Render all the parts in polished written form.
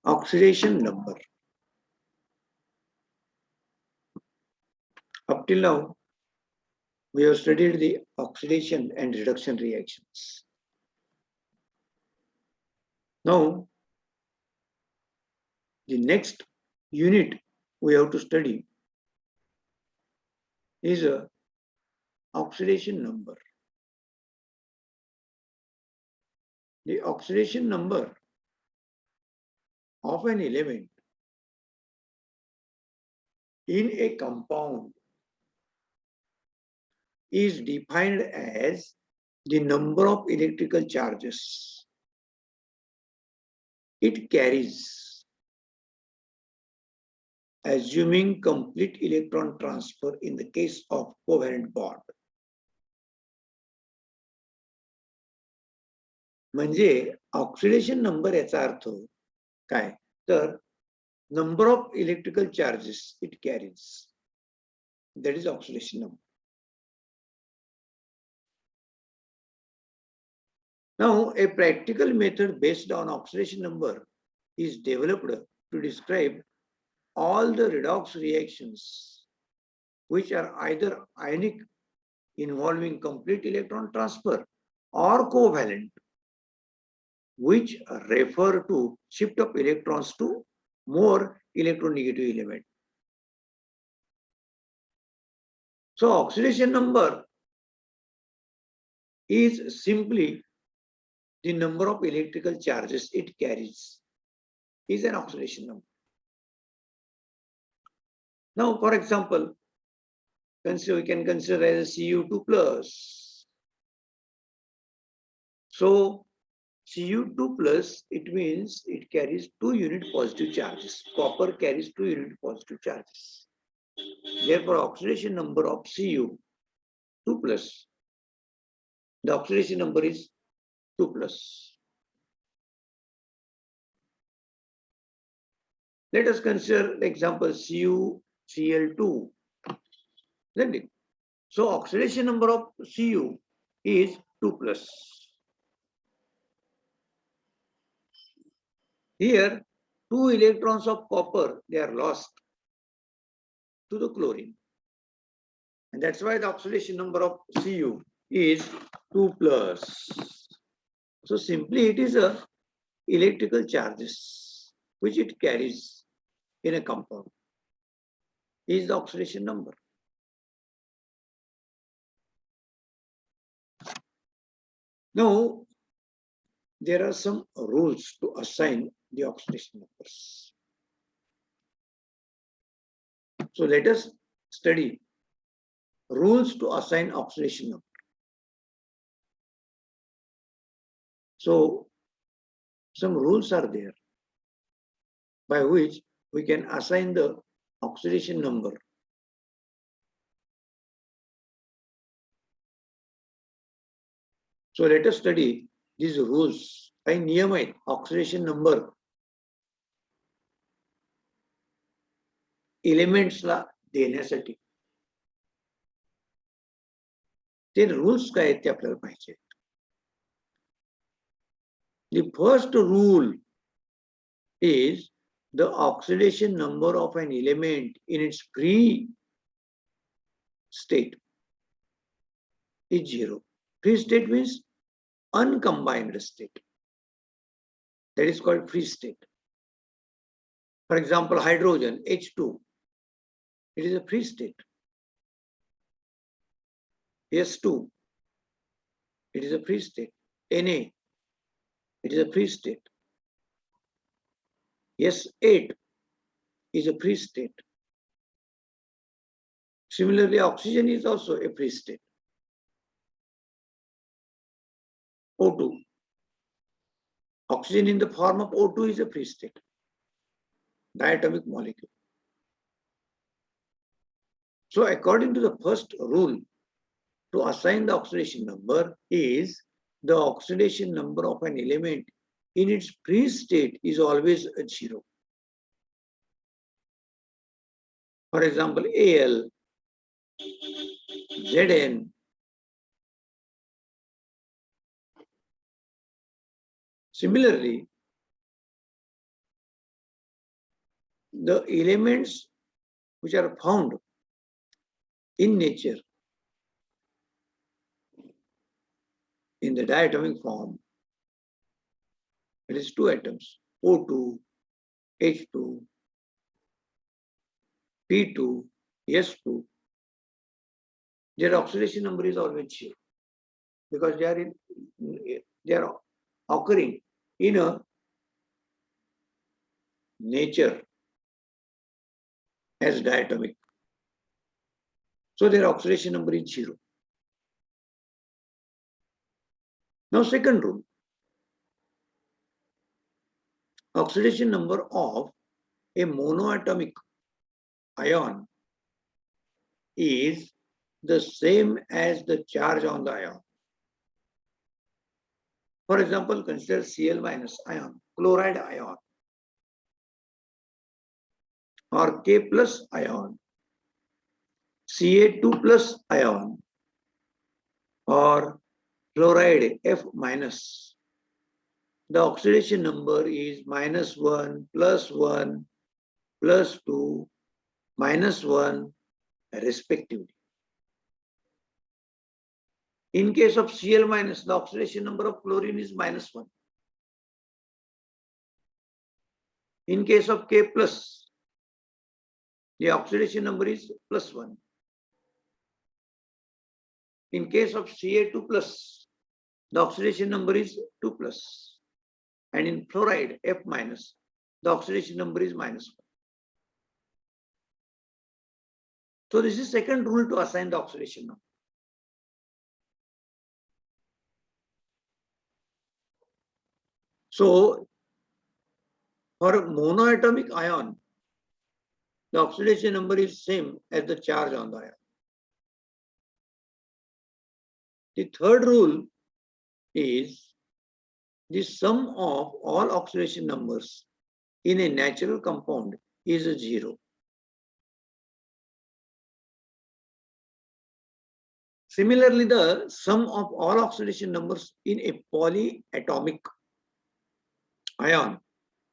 Oxidation number. Up till now, we have studied the oxidation and reduction reactions. Now, the next unit we have to study is a oxidation number. The oxidation number of an element in a compound is defined as the number of electrical charges it carries, assuming complete electron transfer in the case of covalent bond. म्हणजे oxidation number याचा अर्थ काय तर number of electrical charges it carries, that is oxidation number. Now, a practical method based on oxidation number is developed to describe all the redox reactions which are either ionic involving complete electron transfer or covalent which refer to shift of electrons to more electronegative element. So oxidation number is simply the number of electrical charges it carries is an oxidation number. Now, for example, we can consider as a Cu2 plus. So Cu2 plus, it means it carries 2 unit positive charges. Copper carries 2 unit positive charges. Therefore, oxidation number of Cu2 plus, the oxidation number is 2 plus. Let us consider the example CuCl2. So oxidation number of Cu is 2 plus. Here, 2 electrons of copper, they are lost to the chlorine. And that's why the oxidation number of Cu is 2 plus. So simply it is a electrical charges which it carries in a compound is the oxidation number. Now, there are some rules to assign the oxidation numbers. So let us study rules to assign oxidation number. So some rules are there by which we can assign the oxidation number. So let us study these rules. काही नियम आहेत oxidation number एलिमेंट्सला देण्यासाठी. ते rules काय आहेत ते आपल्याला पाहिजे. The first rule is the oxidation number of an element in its free state is 0. Free state means uncombined state. That is called free state. For example, hydrogen, H2, it is a free state. S2, it is a free state. Na, it is a free state. S8 is a free state. Similarly, oxygen is also a free state. O2. Oxygen in the form of O2 is a free state, diatomic molecule. So according to the first rule, to assign the oxidation number is the oxidation number of an element in its free state is always a 0. For example, Al, Zn, Similarly, the elements which are found in nature in the diatomic form, it is two atoms, O2, H2, P2, S2, their oxidation number is always 0 because they are occurring in a nature as diatomic. So their oxidation number is 0. Now, second rule, oxidation number of a monoatomic ion is the same as the charge on the ion. For example, consider Cl minus ion, chloride ion, or K plus ion, Ca2 plus ion, or chloride F minus. The oxidation number is -1, +1, +2, -1, respectively. In case of Cl minus, the oxidation number of chlorine is -1. In case of K plus, the oxidation number is +1. In case of Ca2 plus, the oxidation number is 2 plus. And in fluoride F minus, the oxidation number is -1. So this is second rule to assign the oxidation number. So for a monoatomic ion, the oxidation number is same as the charge on the ion. The third rule is the sum of all oxidation numbers in a natural compound is 0. Similarly, the sum of all oxidation numbers in a polyatomic ion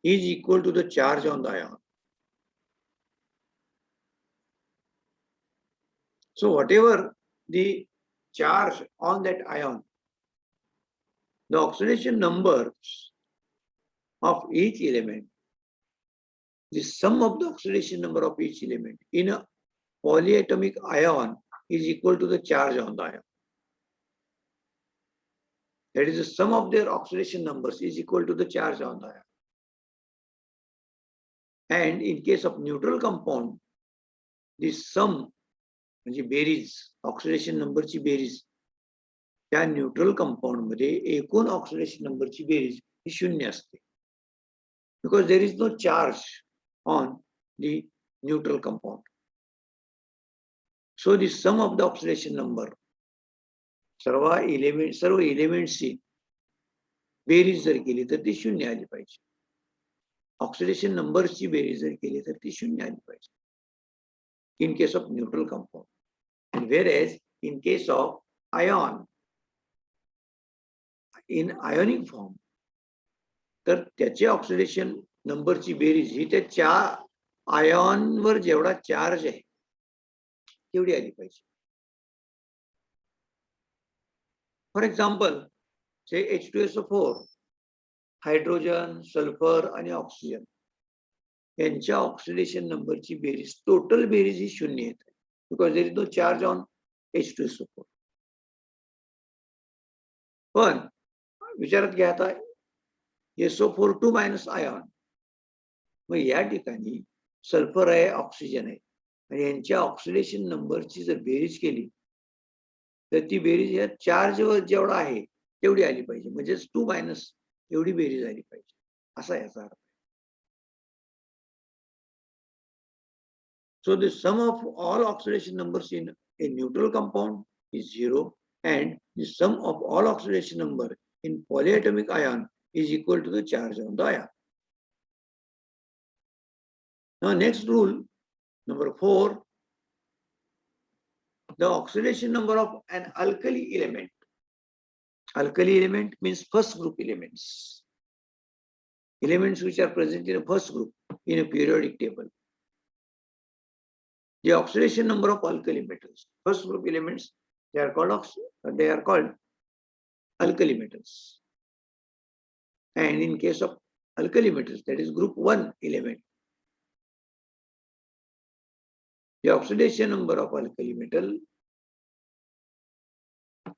is equal to the charge on the ion. So whatever the charge on that ion, the oxidation numbers of each element, the sum of the oxidation number of each element in a polyatomic ion is equal to the charge on the ion. That is, the sum of their oxidation numbers is equal to the charge on the ion. And in case of neutral compound, the sum म्हणजे बेरीज oxidation नंबरची बेरीज त्या neutral compound मध्ये एकूण oxidation नंबरची बेरीज ही 0 असते because there is no charge on the neutral compound. So the sum of the oxidation number सर्व एलिमेंट्सची बेरीज जर केली तर ती 0 आली पाहिजे. ऑक्सिडेशन नंबरची बेरीज जर केली तर ती 0 आली पाहिजे in case of neutral compound. And whereas in case of ion, in ionic form, तर त्याचे ऑक्सिडेशन नंबरची बेरीज ही त्या आयॉनवर जेवढा चार्ज आहे तेवढी आली पाहिजे. फॉर एक्झाम्पल से H2SO4, हायड्रोजन, सल्फर आणि ऑक्सिजन यांच्या ऑक्सिडेशन नंबरची बेरीज टोटल बेरीज ही 0 येते because there is no charge on H2SO4. पण विचारात घ्या आता SO42 मायनस आयॉन, मग या ठिकाणी सल्फर आहे, ऑक्सिजन आहे आणि यांच्या ऑक्सिडेशन नंबरची जर बेरीज केली तर ती बेरीज या चार्ज वर जेवढा आहे तेवढी आली पाहिजे, म्हणजे 2 मायनस एवढी बेरीज आली पाहिजे असा याचा अर्थ. So the sum of all oxidation numbers in a neutral compound is 0 and the sum of all oxidation number in polyatomic ion is equal to the charge on the ion. Now next rule, number 4, the oxidation number of an alkali element. Alkali element means first group elements. elements which are present in a first group in a periodic table. The oxidation number of alkali metals, first group elements, they are called alkali metals. And in case of alkali metals, that is group 1 element, the oxidation number of alkali metal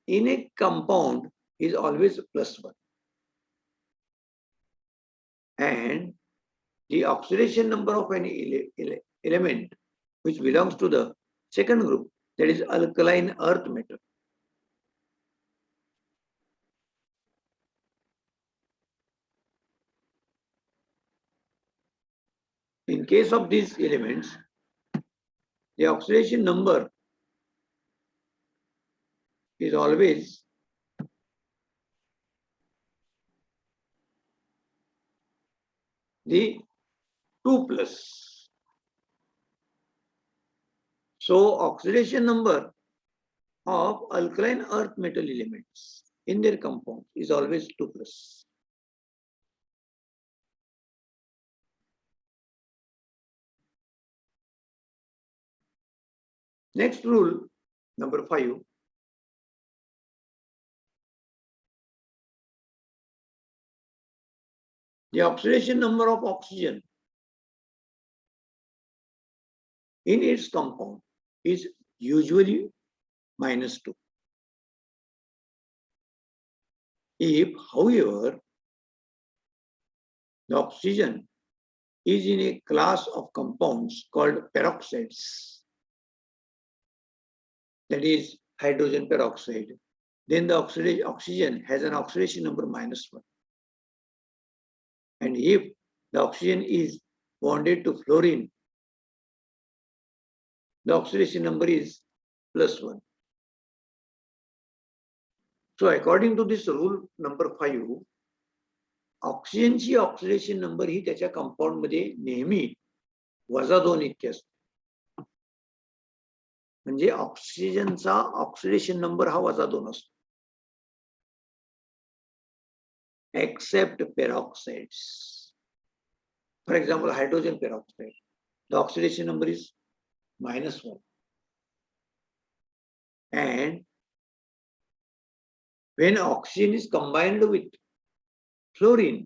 in a compound is always +1. And the oxidation number of any element which belongs to the second group, that is alkaline earth metal. In case of these elements, the oxidation number is always the 2+. So oxidation number of alkaline earth metal elements in their compound is always 2+. Next rule, number 5. The oxidation number of oxygen in its compound is usually -2. If, however, the oxygen is in a class of compounds called peroxides, that is hydrogen peroxide, then the oxygen has an oxidation number -1. And if the oxygen is bonded to fluorine, the oxidation number is +1. So according to this rule number 5, ऑक्सिजनची oxidation number ही त्याच्या compound मध्ये नेहमी -2 इतके असते. म्हणजे ऑक्सिजनचा oxidation number हा -2 असतो. Except peroxides. For example hydrogen peroxide, the oxidation number is -1. And when oxygen is combined with fluorine,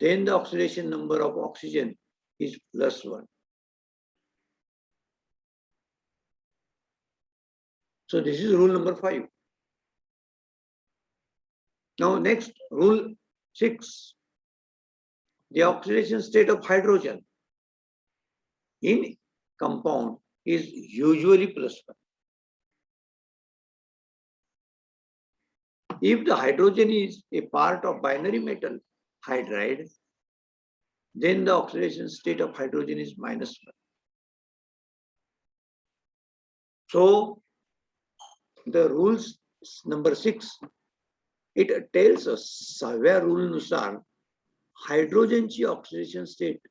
then the oxidation number of oxygen is +1. So this is rule number 5. Now next, rule 6. The oxidation state of hydrogen in compound is usually +1. If the hydrogen is a part of binary metal hydride, then the oxidation state of hydrogen is -1. So the rules number 6, it tells us 6व्या rule नुसार हायड्रोजनची oxidation state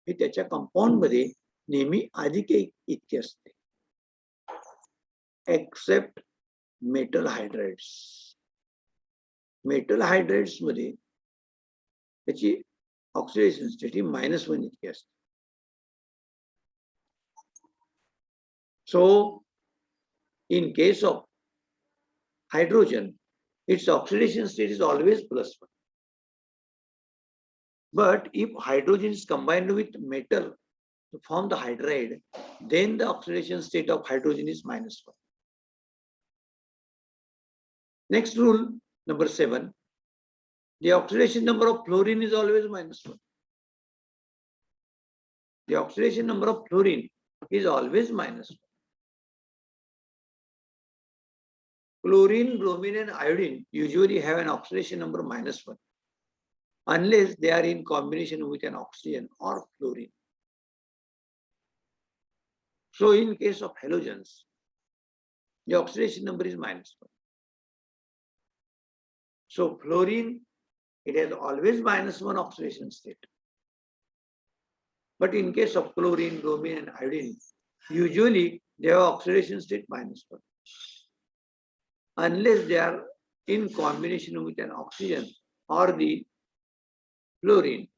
ही त्याच्या compound मध्ये नेहमी अधिक इतके असते, accept metal हायड्राइड्स. Metal हायड्राइड्स मध्ये त्याची oxidation state ही -1 इतकी असते. So in case of hydrogen, its oxidation state is always +1. But if hydrogen is combined with metal to form the hydride, then the oxidation state of hydrogen is -1. Next rule, number 7. The oxidation number of fluorine is always -1. The oxidation number of fluorine is always -1. Chlorine, bromine, and iodine usually have an oxidation number -1 unless they are in combination with an oxygen or fluorine. So in case of halogens, the oxidation number is -1. So fluorine, it has always -1 oxidation state. But in case of chlorine, bromine, and iodine, usually they have oxidation state -1 unless they are in combination with an oxygen or the fluorine.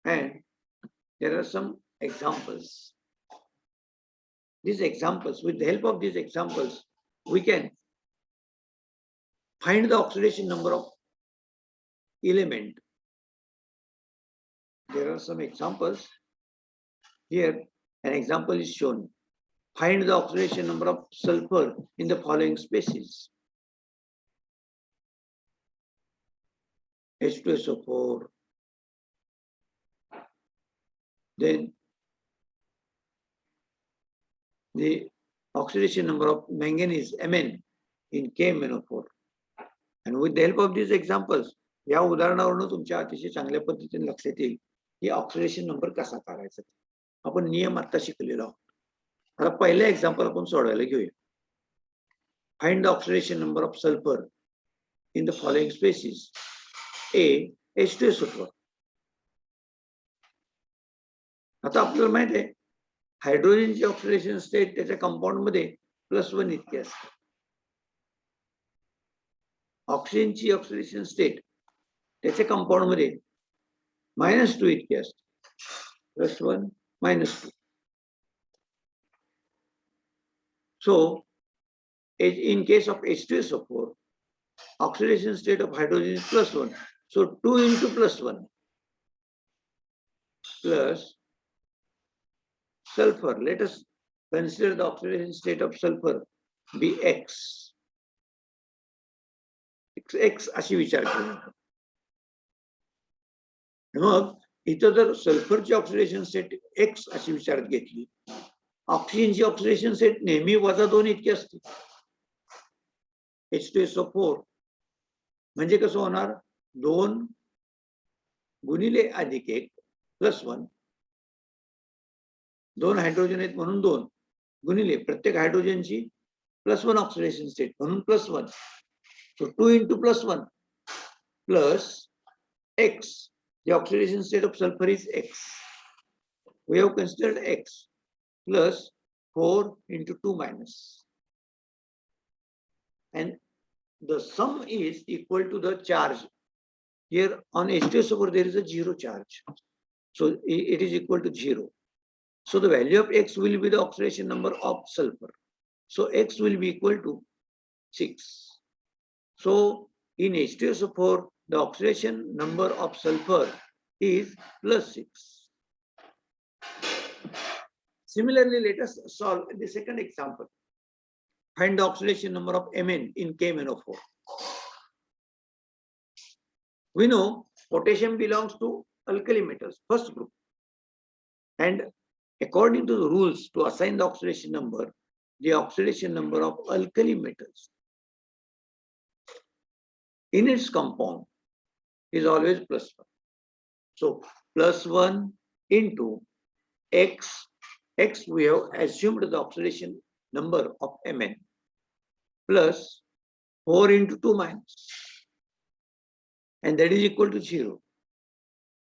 And there are some examples. These examples, with the help of these examples, we can find the oxidation number of element. There are some examples. Here, an example is shown. Find the oxidation number of sulfur in the following species. H2SO4. Then the oxidation number of manganese Mn in KMnO4. And with the help of these examples, या उदाहरणावरून तुमच्या अतिशय चांगल्या पद्धतीने लक्षात येईल की oxidation number कसा काढायचा. आपण नियम आता शिकलेलो आहोत. आता पहिलं एक्झाम्पल आपण सोडवायला घेऊया. Find the oxidation number of sulphur in the following species. A H2SO4. आता आपल्याला माहित आहे हायड्रोजनची ऑक्सिडेशन स्टेट त्याच्या कंपाऊंड मध्ये +1 इतकी असते. ऑक्सिजनची ऑक्सिडेशन स्टेट त्याच्या कंपाऊंड मध्ये -2 इतकी असते. +1 -2. So in case of H2SO4, oxidation state of hydrogen is +1. So 2 into +1 plus sulfur. Let us consider the oxidation state of sulfur be X. X अशी विचार करू. मग इथं जर सल्फरची ऑक्सिडेशन स्टेट X अशी विचारात घेतली, ऑक्सिजनची ऑक्सिडेशन स्टेट नेहमी -2 इतकी असते. H2SO4 म्हणजे कसं होणार? 2 गुणिले अधिक 1 +1. 2 हायड्रोजन आहेत म्हणून 2 गुणिले प्रत्येक हायड्रोजनची +1 ऑक्सिडेशन स्टेट म्हणून +1. So 2 into +1 plus X. The oxidation state of sulfur is X. We have considered X plus 4 into 2 minus. And the sum is equal to the charge. Here on H2SO4 there is a 0 charge. So it is equal to 0. So the value of X will be the oxidation number of sulfur. So X will be equal to 6. So in H2SO4, the oxidation number of sulfur is +6. Similarly, let us solve the second example. Find the oxidation number of Mn in KMnO4. We know potassium belongs to alkali metals, first group. And according to the rules to assign the oxidation number of alkali metals in its compound is always +1. So +1 into X. X we have assumed the oxidation number of Mn plus 4 into 2 minus. And that is equal to 0.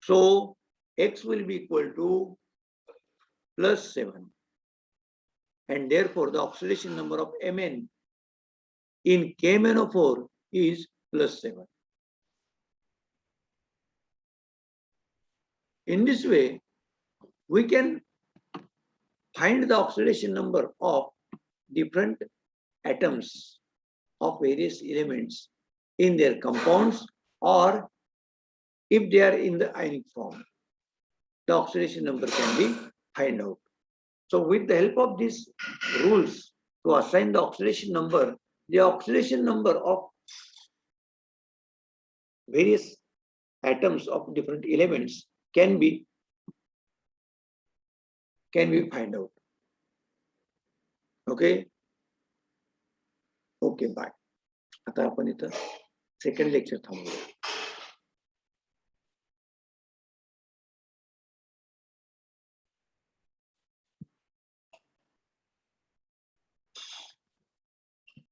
So X will be equal to +7. And therefore the oxidation number of Mn in KMnO4 is +7. In this way, we can find the oxidation number of different atoms of various elements in their compounds, or if they are in the ionic form, the oxidation number can be found out. So with the help of these rules to assign the oxidation number, the oxidation number of various atoms of different elements can be found out. Okay. Okay, bye. आता आपण इथं second lecture थांबवूया.